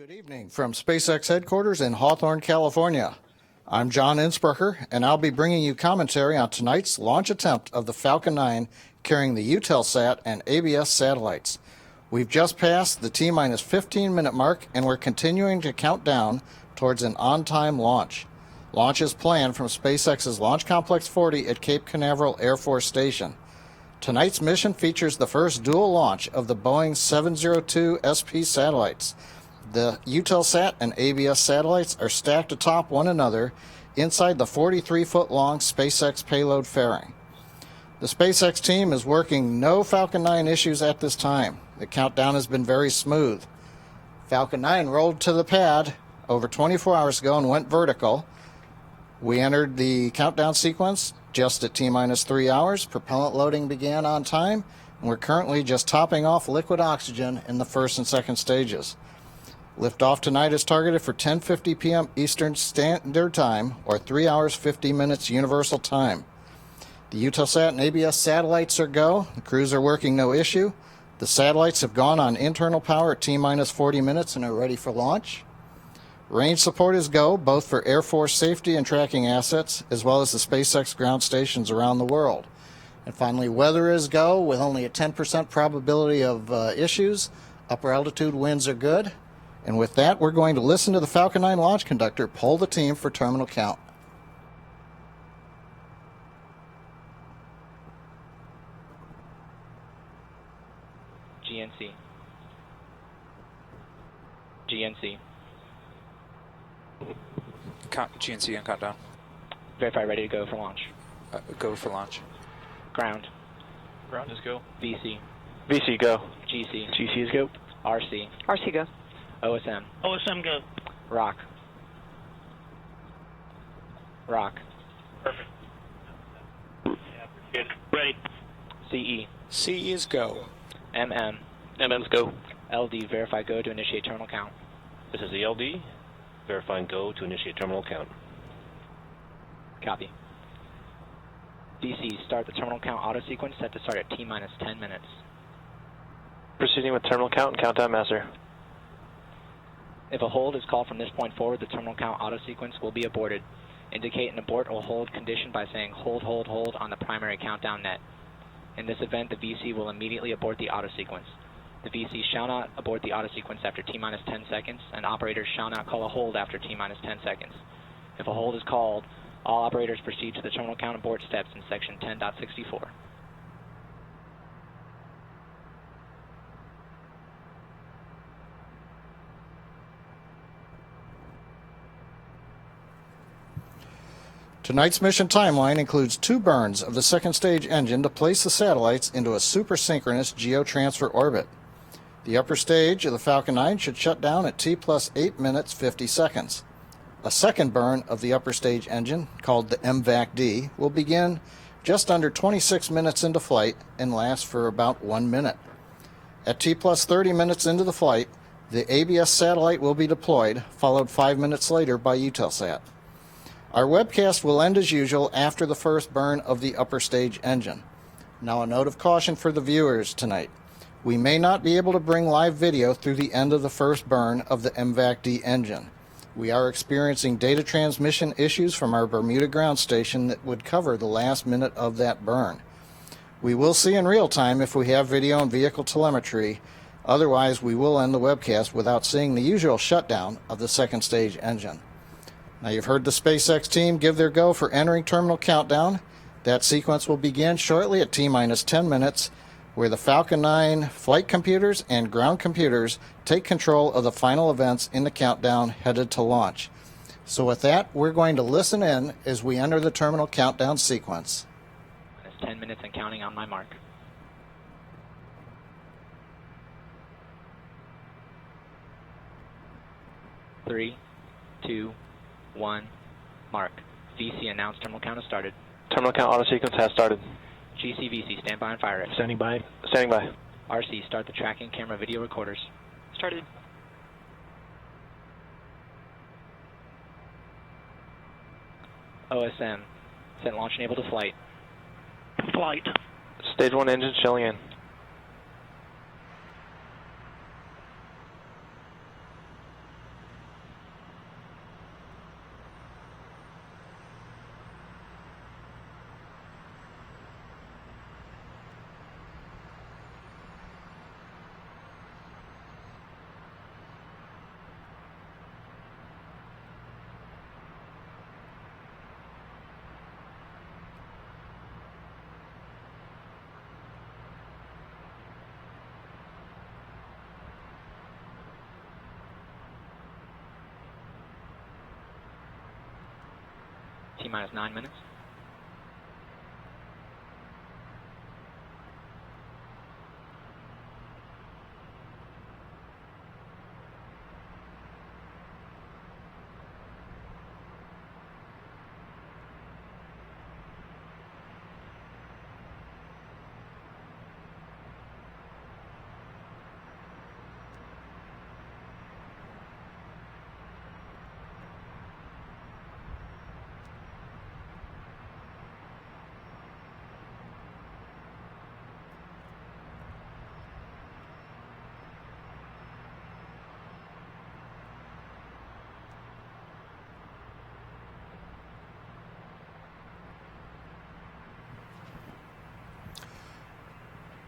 Good evening from SpaceX headquarters in Hawthorne, California. I'm John Innsbrucker, and I'll be bringing you commentary on tonight's launch attempt of the Falcon 9 carrying the Eutelsat and ABS satellites. We've just passed the T-minus 15-minute mark, and we're continuing to count down towards an on-time launch. Launch is planned from SpaceX's Launch Complex 40 at Cape Canaveral Air Force Station. Tonight's mission features the first dual launch of the Boeing 702 SP satellites. The Eutelsat and ABS satellites are stacked atop one another inside the 43-foot-long SpaceX payload fairing. The SpaceX team is working no Falcon 9 issues at this time. The countdown has been very smooth. Falcon 9 rolled to the pad over 24 hours ago and went vertical. We entered the countdown sequence just at T-minus 3 hours. Propellant loading began on time, and we're currently just topping off liquid oxygen in the first and second stages. Liftoff tonight is targeted for 10:50 p.m. Eastern Standard Time, or 3 hours 50 minutes Universal Time. The Eutelsat and ABS satellites are go. The crews are working no issue. The satellites have gone on internal power at T-minus 40 minutes and are ready for launch. Range support is go, both for Air Force safety and tracking assets, as well as the SpaceX ground stations around the world. And finally, weather is go, with only a 10% probability of issues. Upper altitude winds are good. And with that, we're going to listen to the Falcon 9 launch conductor poll the team for terminal count. GNC. GNC. GNC and countdown. Verify ready to go for launch. Go for launch. Ground. Ground is go. VC. VC go. GC. GC is go. RC. RC go. OSM. OSM go. Rock. Rock. Perfect. Yeah, appreciate it. Ready. CE. CE is go. MM. MM's go. LD. Verify go to initiate terminal count. This is the LD. Verifying go to initiate terminal count. Copy. DC. Start the terminal count auto sequence set to start at T-minus 10 minutes. Proceeding with terminal count and countdown master. If a hold is called from this point forward, the terminal count auto sequence will be aborted. Indicate an abort or hold condition by saying hold, hold, hold on the primary countdown net. In this event, the VC will immediately abort the auto sequence. The VC shall not abort the auto sequence after T-minus 10 seconds, and operators shall not call a hold after T-minus 10 seconds. If a hold is called, all operators proceed to the terminal count abort steps in section 10.64. Tonight's mission timeline includes 2 burns of the second stage engine to place the satellites into a supersynchronous geotransfer orbit. The upper stage of the Falcon 9 should shut down at T plus 8 minutes 50 seconds. A second burn of the upper stage engine, called the MVAC-D, will begin just under 26 minutes into flight and last for about 1 minute. At T plus 30 minutes into the flight, the ABS satellite will be deployed, followed 5 minutes later by Eutelsat. Our webcast will end as usual after the first burn of the upper stage engine. Now, a note of caution for the viewers tonight. We may not be able to bring live video through the end of the first burn of the MVAC-D engine. We are experiencing data transmission issues from our Bermuda ground station that would cover the last minute of that burn. We will see in real time if we have video and vehicle telemetry. Otherwise, we will end the webcast without seeing the usual shutdown of the second stage engine. Now, you've heard the SpaceX team give their go for entering terminal countdown. That sequence will begin shortly at T-minus 10 minutes, where the Falcon 9 flight computers and ground computers take control of the final events in the countdown headed to launch. So with that, we're going to listen in as we enter the terminal countdown sequence. It's 10 minutes and counting on my mark. 3, 2, 1, mark. VC announced terminal count has started. Terminal count auto sequence has started. GC-VC, stand by and fire it. Standing by. Standing by. RC, start the tracking camera video recorders. Started. OSM, set launch enabled to flight. Flight. Stage 1 engine shilling in. T-minus 9 minutes.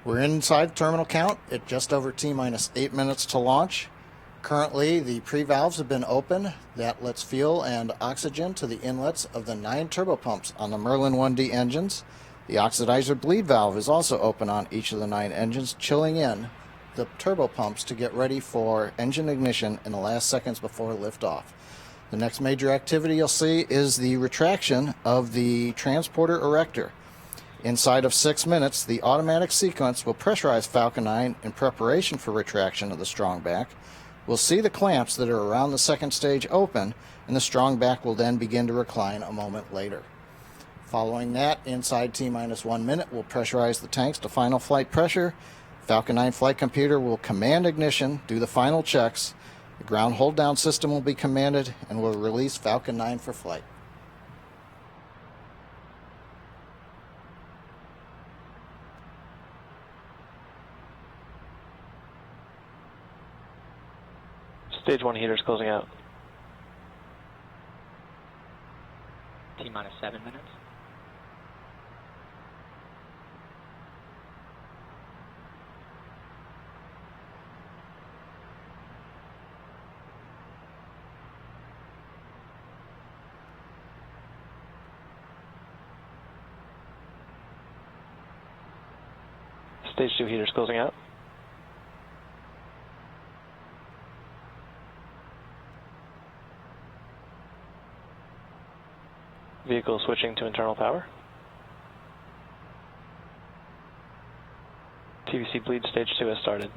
We're inside terminal count at just over T-minus 8 minutes to launch. Currently, the pre-valves have been open. That lets fuel and oxygen to the inlets of the 9 turbopumps on the Merlin 1D engines. The oxidizer bleed valve is also open on each of the 9 engines, chilling in the turbopumps to get ready for engine ignition in the last seconds before liftoff. The next major activity you'll see is the retraction of the transporter erector. Inside of 6 minutes, the automatic sequence will pressurize Falcon 9 in preparation for retraction of the strong back. We'll see the clamps that are around the second stage open, and the strong back will then begin to recline a moment later. Following that, inside T-minus 1 minute, we'll pressurize the tanks to final flight pressure. Falcon 9 flight computer will command ignition, do the final checks. The ground hold down system will be commanded, and will release Falcon 9 for flight. Stage 1 heaters closing out. T-minus 7 minutes. Stage 2 heaters closing out. Vehicle switching to internal power. TVC bleed stage 2 has started.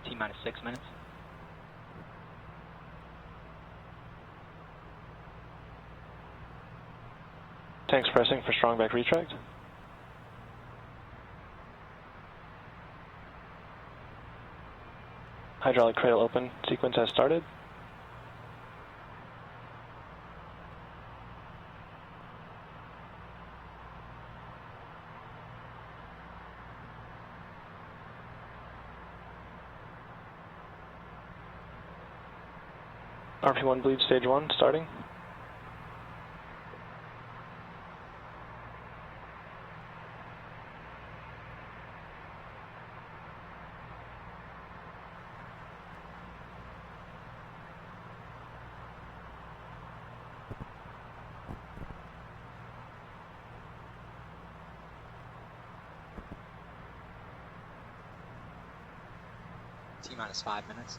T-minus 6 minutes. Tanks pressing for strong back retract. Hydraulic cradle open sequence has started. RP1 bleed stage 1 starting. T-minus 5 minutes.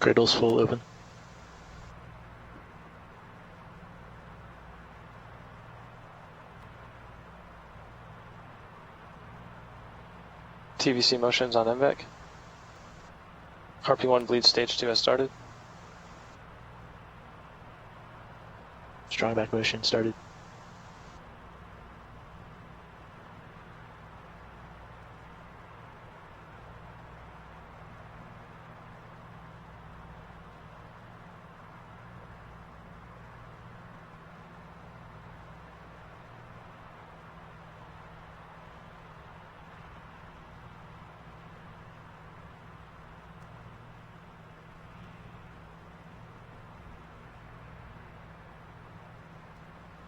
Cradle's full open. TVC motions on MVAC. RP1 bleed stage 2 has started. Strong back motion started.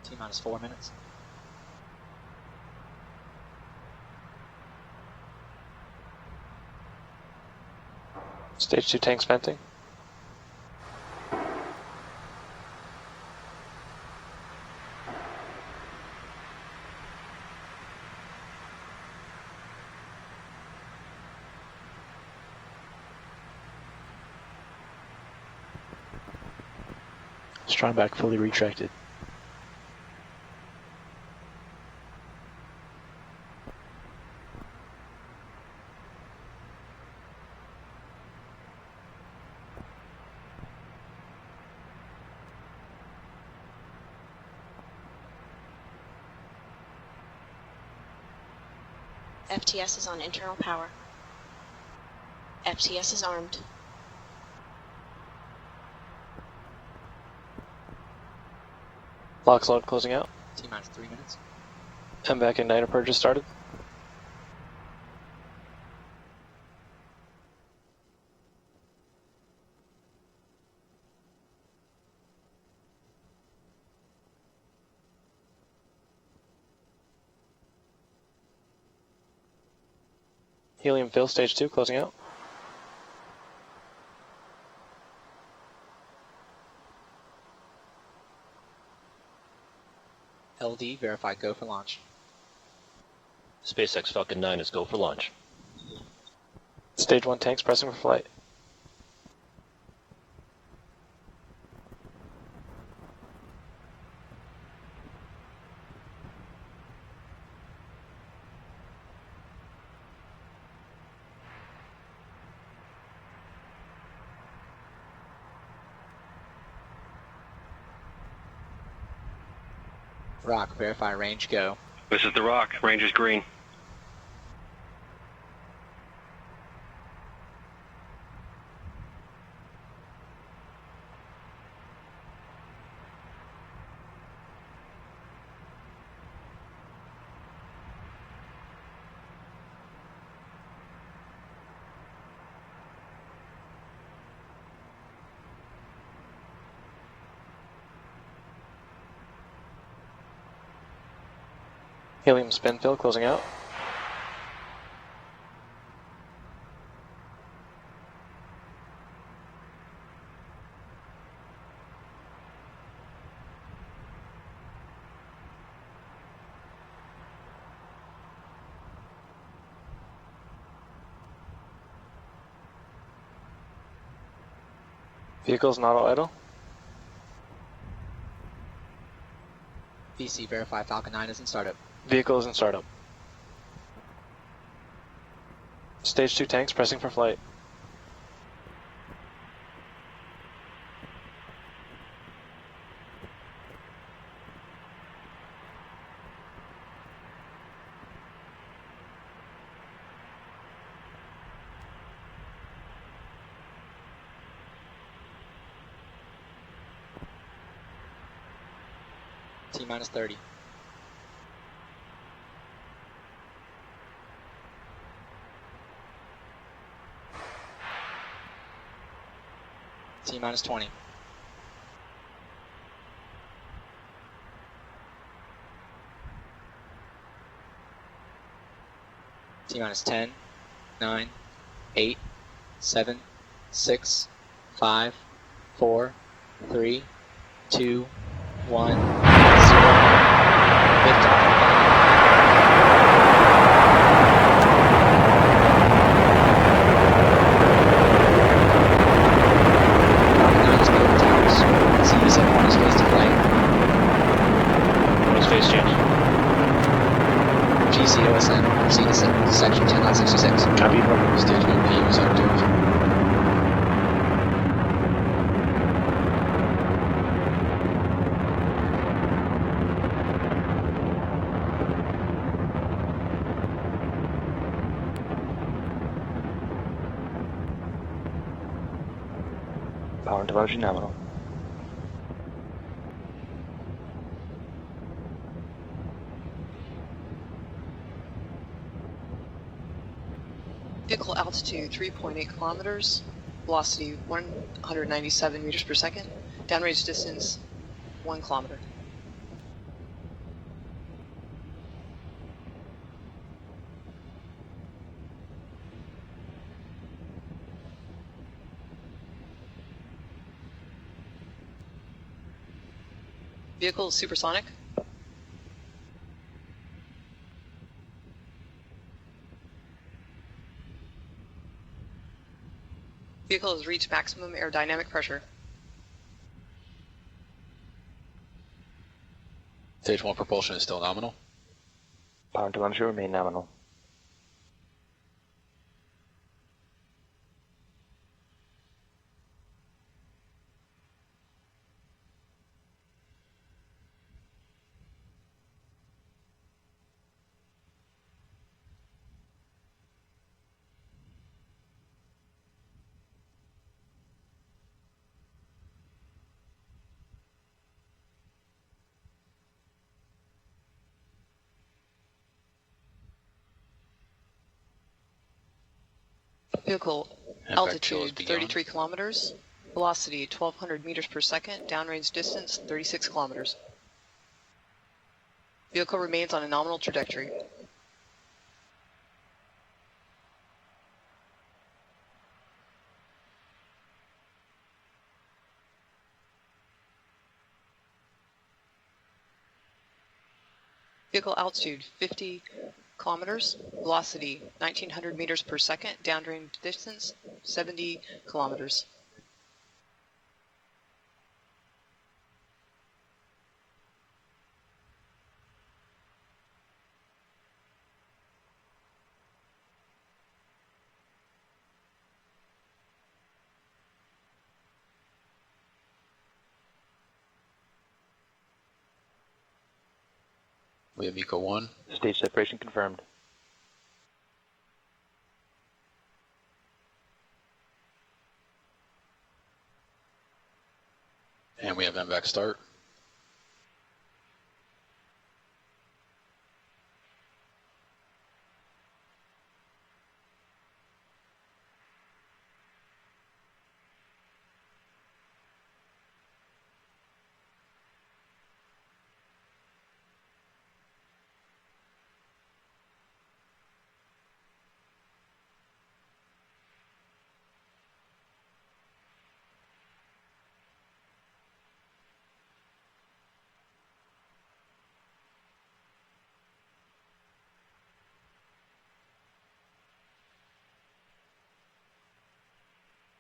T-minus 4 minutes. Stage 2 tanks venting. Strong back fully retracted. FTS is on internal power. FTS is armed. Lock load closing out. T-minus 3 minutes. MVAC igniter purge has started. Helium fill stage 2 closing out. LD, verify go for launch. SpaceX Falcon 9 is go for launch. Stage 1 tanks pressing for flight. Rock, verify range go. This is the Rock. Range is green. Helium spin fill closing out. Vehicles not all idle. VC, verify Falcon 9 is in startup. Vehicle is in startup. Stage 2 tanks pressing for flight. T-minus 30. T-minus 20. T-minus 10, 9, 8, 7, 6, 5, 4, 3, 2, 1, 0. Liftoff. Synchronous phase to flight. What is phase change? GCOSN, proceed to section 10.66. Copy. Stage 1P was active. Power and telemetry nominal. Vehicle altitude 3.8 kilometers, velocity 197 meters per second, downrange distance 1 kilometer. Vehicle is supersonic. Vehicle has reached maximum aerodynamic pressure. Stage 1 propulsion is still nominal. Power and telemetry remain nominal. Vehicle Impact chill is altitude begun. 33 kilometers. Velocity 1200 meters per second. Downrange distance 36 kilometers. Vehicle remains on a nominal trajectory. Vehicle altitude 50 kilometers. Velocity 1900 meters per second. Downrange distance 70 kilometers. We have Eco 1. Stage separation confirmed. And we have MVAC start.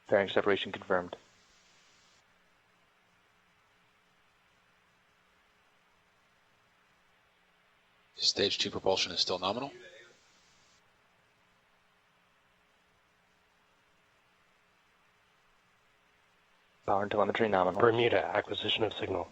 Fairing separation confirmed. Stage 2 propulsion is still nominal. Power and telemetry nominal. Bermuda, acquisition of signal.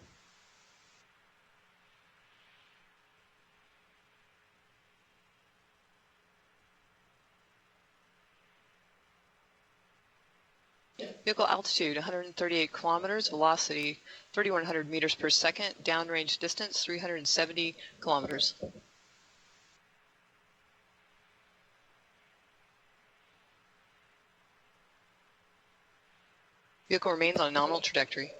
Vehicle altitude 138 kilometers. Velocity 3100 meters per second. Downrange distance 370 kilometers. Vehicle remains on a nominal trajectory.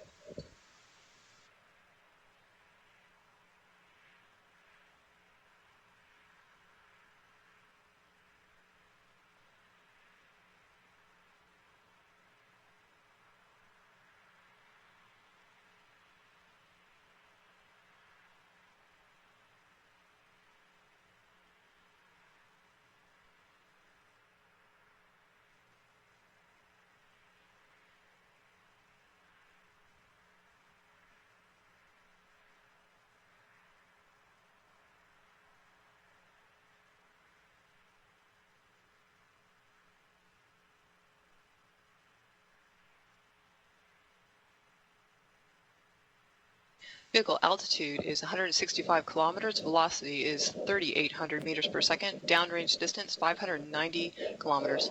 Vehicle altitude is 165 kilometers. Velocity is 3,800 meters per second. Downrange distance 590 kilometers.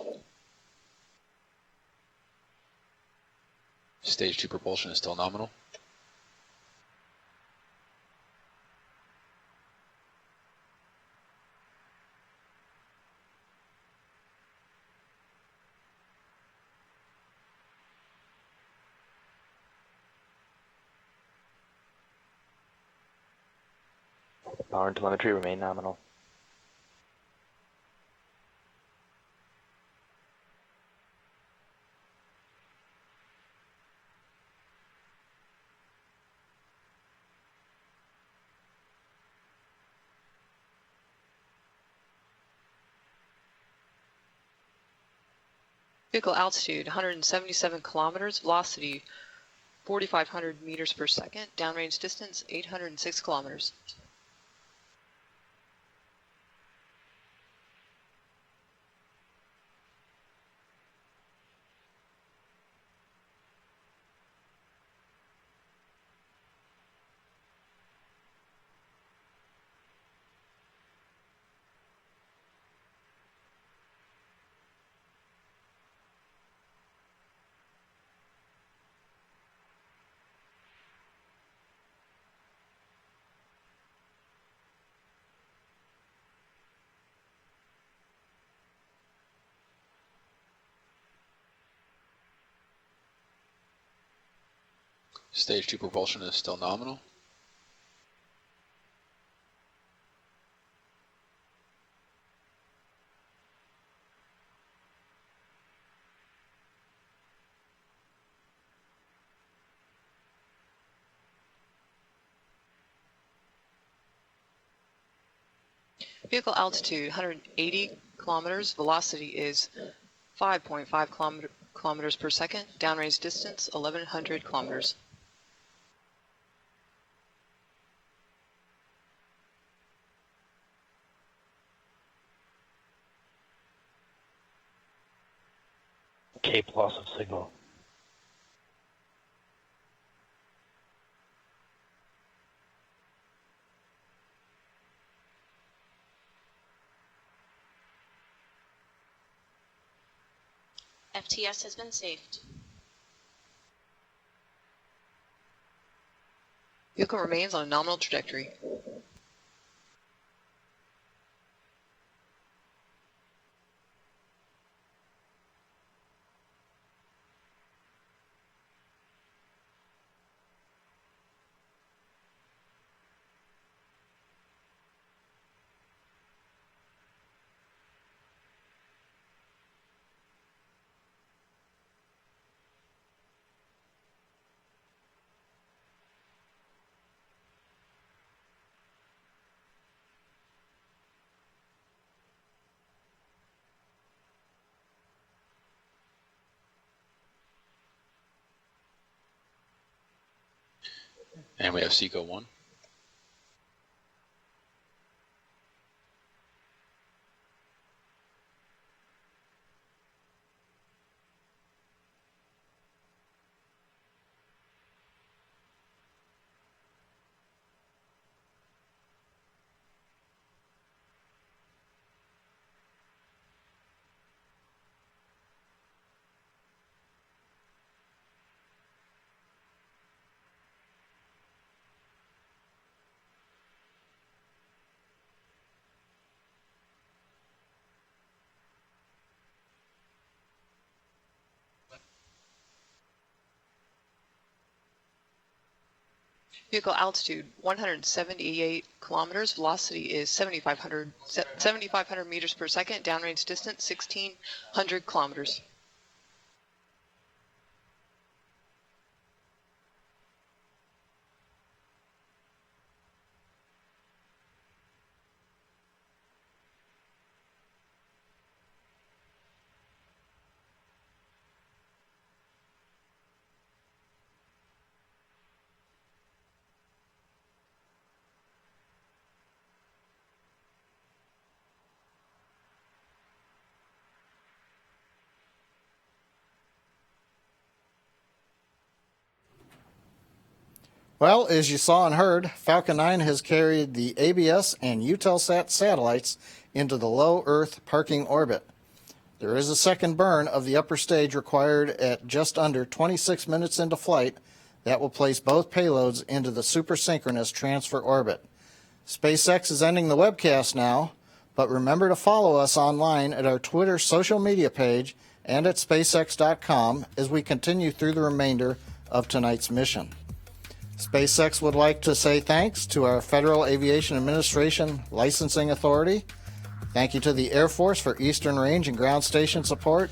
Stage 2 propulsion is still nominal. Power and telemetry remain nominal. Vehicle altitude 177 kilometers, velocity 4,500 meters per second, downrange distance 806 kilometers. Stage 2 propulsion is still nominal. Vehicle altitude 180 kilometers, velocity is 5.5 kilometers per second, downrange distance 1,100 kilometers. Cape loss of signal. FTS has been saved. Vehicle remains on a nominal trajectory. And we have SECO 1. Vehicle altitude 178 kilometers, velocity is 7,500 meters per second, downrange distance 1,600 kilometers. Well, as you saw and heard, Falcon 9 has carried the ABS and Eutelsat satellites into the low Earth parking orbit. There is a second burn of the upper stage required at just under 26 minutes into flight that will place both payloads into the supersynchronous transfer orbit. SpaceX is ending the webcast now, but remember to follow us online at our Twitter social media page and at SpaceX.com as we continue through the remainder of tonight's mission. SpaceX would like to say thanks to our Federal Aviation Administration Licensing Authority. Thank you to the Air Force for Eastern Range and ground station support.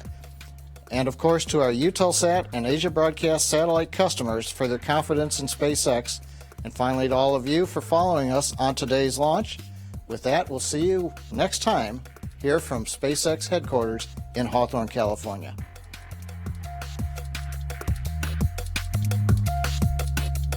And of course to our Eutelsat and Asia Broadcast satellite customers for their confidence in SpaceX. And finally to all of you for following us on today's launch. With that, we'll see you next time here from SpaceX headquarters in Hawthorne, California.